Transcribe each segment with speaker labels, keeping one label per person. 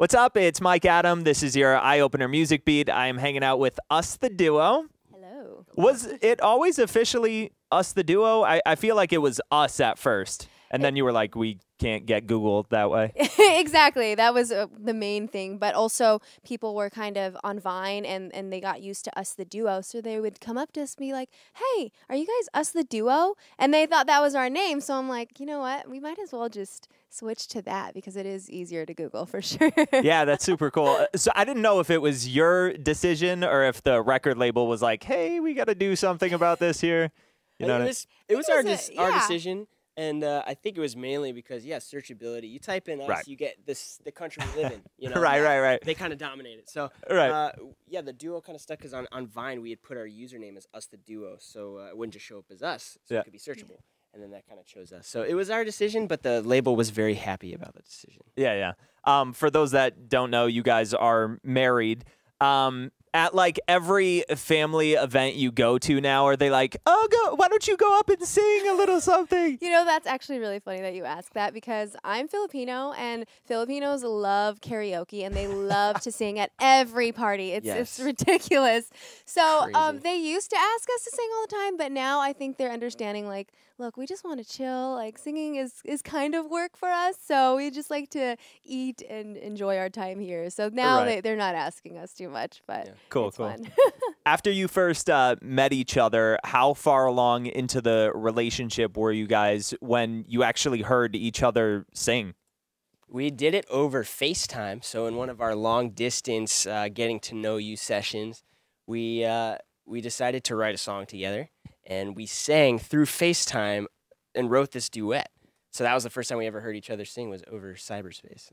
Speaker 1: What's up? It's Mike Adam. This is your eye-opener music beat. I am hanging out with UsTheDuo.
Speaker 2: Hello.
Speaker 1: Was it always officially UsTheDuo? I feel like it was us at first. And then you were like, we can't get Google that way.
Speaker 2: Exactly. That was the main thing. But also, people were kind of on Vine, and they got used to UsTheDuo. So they would come up to us and be like, hey, are you guys UsTheDuo? And they thought that was our name. So I'm like, you know what? We might as well just switch to that because it is easier to Google for sure.
Speaker 1: Yeah, that's super cool. So I didn't know if it was your decision or if the record label was like, hey, we got to do something about this here. You know
Speaker 3: it was our decision. And I think it was mainly because, searchability. You type in us, you get the country we live in. You know?
Speaker 1: Right.
Speaker 3: They kind of dominate it. So, the duo kind of stuck because on Vine, we had put our username as UsTheDuo, so it wouldn't just show up as us, so it could be searchable. And then that kind of chose us. So it was our decision, but the label was very happy about the decision.
Speaker 1: Yeah. For those that don't know, you guys are married. At like every family event you go to now, are they like, oh, why don't you go up and sing a little something?
Speaker 2: You know, that's actually really funny that you ask that because I'm Filipino and Filipinos love karaoke and they love to sing at every party. It's ridiculous. So they used to ask us to sing all the time, but now I think they're understanding like, look, we just want to chill. Like singing is kind of work for us. So we just like to eat and enjoy our time here. So now they're not asking us too much, but
Speaker 1: Cool.
Speaker 2: fun.
Speaker 1: After you first met each other, how far along into the relationship were you guys when you actually heard each other sing?
Speaker 3: We did it over FaceTime. So in one of our long distance getting to know you sessions, we decided to write a song together, and we sang through FaceTime and wrote this duet. So that was the first time we ever heard each other sing was over cyberspace.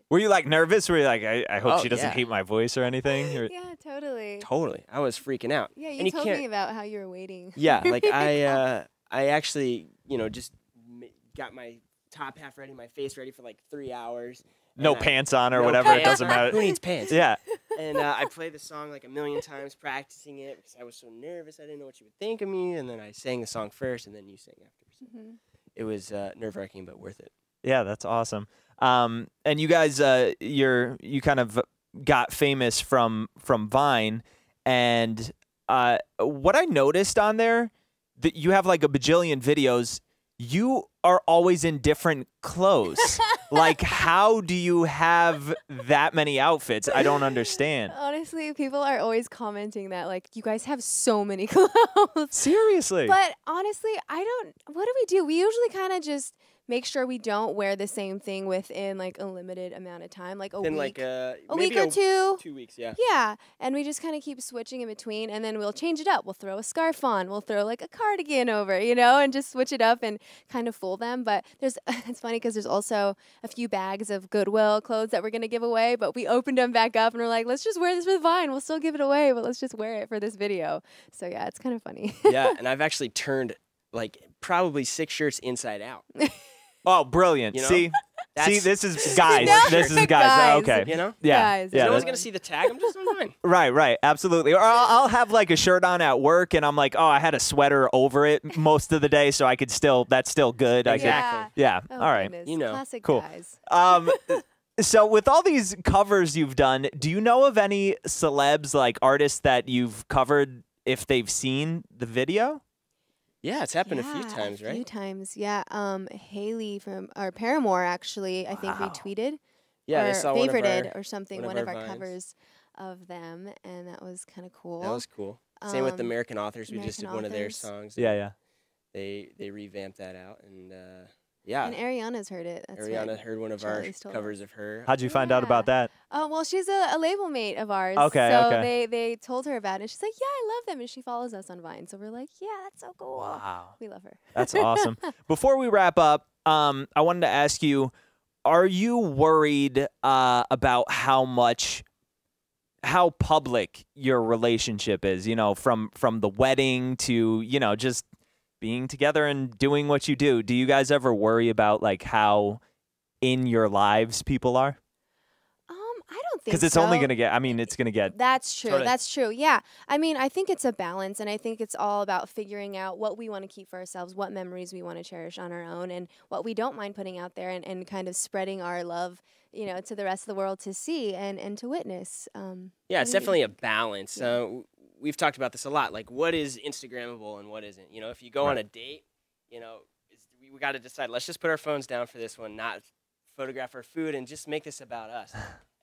Speaker 1: Were you like nervous? Were you like, I hope she doesn't hate my voice or anything? Or?
Speaker 2: Yeah, totally.
Speaker 3: Totally. I was freaking out.
Speaker 2: Yeah, you told me about how you were waiting.
Speaker 3: Yeah, like I actually, just got my top half ready, my face ready for like 3 hours.
Speaker 1: No pants on or whatever. It doesn't matter.
Speaker 3: Who needs pants?
Speaker 1: Yeah.
Speaker 3: And I played the song like a million times, practicing it because I was so nervous. I didn't know what you would think of me. And then I sang the song first, and then you sang after. It was nerve-wracking, but worth it.
Speaker 1: Yeah, that's awesome. And you guys, you kind of got famous from Vine, and what I noticed on there, that you have like a bajillion videos. You are always in different clothes. Like, how do you have that many outfits? I don't understand.
Speaker 2: Honestly, people are always commenting that, like, you guys have so many clothes.
Speaker 1: Seriously.
Speaker 2: But honestly, what do? We usually kind of just make sure we don't wear the same thing within, like, a limited amount of time, like a week.
Speaker 3: Like
Speaker 2: a week or two.
Speaker 3: 2 weeks, yeah.
Speaker 2: Yeah, and we just kind of keep switching in between, and then we'll change it up. We'll throw a scarf on. We'll throw, like, a cardigan over, and just switch it up and kind of fool them. But it's funny because there's also a few bags of Goodwill clothes that we're going to give away, but we opened them back up, and we're like, let's just wear this for the Vine. We'll still give it away, but let's just wear it for this video. So, yeah, it's kind of funny.
Speaker 3: Yeah, and I've actually turned, like, probably 6 shirts inside out.
Speaker 1: Oh, brilliant. See, this is guys. This is guys.
Speaker 2: Guys.
Speaker 1: Oh, okay.
Speaker 3: You know?
Speaker 1: Yeah.
Speaker 2: Guys,
Speaker 1: Yeah.
Speaker 3: No one's going to see the tag. I'm just on mine.
Speaker 1: Right. Absolutely. Or I'll have like a shirt on at work, and I'm like, oh, I had a sweater over it most of the day, so I could that's still good.
Speaker 3: Exactly.
Speaker 1: Yeah.
Speaker 2: Oh,
Speaker 1: All right.
Speaker 2: goodness. Classic
Speaker 1: Cool.
Speaker 2: guys.
Speaker 1: So with all these covers you've done, do you know of any celebs, like artists that you've covered if they've seen the video?
Speaker 3: Yeah, it's happened a few times, right?
Speaker 2: A few times, yeah. Haley from our Paramore actually, I think retweeted.
Speaker 3: Yeah,
Speaker 2: or
Speaker 3: they saw
Speaker 2: favorited or something, one of our
Speaker 3: vines.
Speaker 2: covers of them, and that was kind of cool.
Speaker 3: That was cool. Same with American Authors. We just did one of their
Speaker 2: Authors.
Speaker 3: songs.
Speaker 1: Yeah.
Speaker 3: They revamped that out, and yeah.
Speaker 2: And Ariana's heard it. That's
Speaker 3: Ariana heard one of our covers of her.
Speaker 1: How'd you find out about that?
Speaker 2: Oh, well, she's a label mate of ours.
Speaker 1: Okay,
Speaker 2: so
Speaker 1: okay.
Speaker 2: they told her about it. She's like, yeah, I love them. And she follows us on Vine. So we're like, yeah, that's so cool.
Speaker 1: Wow.
Speaker 2: We love her.
Speaker 1: That's awesome. Before we wrap up, I wanted to ask you, are you worried about how public your relationship is, from the wedding to, just being together and doing what you do? Do you guys ever worry about like how in your lives people are?
Speaker 2: I don't think so.
Speaker 1: Because it's only going to get, it's going to get.
Speaker 2: That's true.
Speaker 3: Totally.
Speaker 2: That's true. Yeah. I think it's a balance, and I think it's all about figuring out what we want to keep for ourselves, what memories we want to cherish on our own, and what we don't mind putting out there, and kind of spreading our love you know, to the rest of the world to see and to witness.
Speaker 3: Yeah, it's definitely a balance.
Speaker 2: Yeah.
Speaker 3: We've talked about this a lot. Like, what is Instagrammable and what isn't? You know, if you go on a date, you know, we got to decide. Let's just put our phones down for this one, not photograph our food, and just make this about us.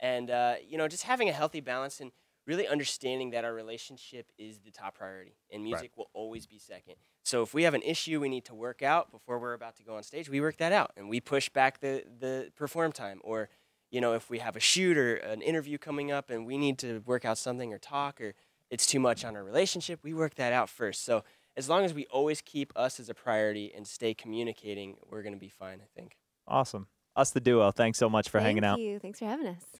Speaker 3: And you know, just having a healthy balance and really understanding that our relationship is the top priority, and music will always be second. So if we have an issue we need to work out before we're about to go on stage, we work that out, and we push back the perform time. Or, you know, if we have a shoot or an interview coming up and we need to work out something or talk, or it's too much on our relationship, we work that out first. So as long as we always keep us as a priority and stay communicating, we're going to be fine, I think.
Speaker 1: Awesome. Us the Duo. Thanks so much for hanging out.
Speaker 2: Thank you. Thanks for having us.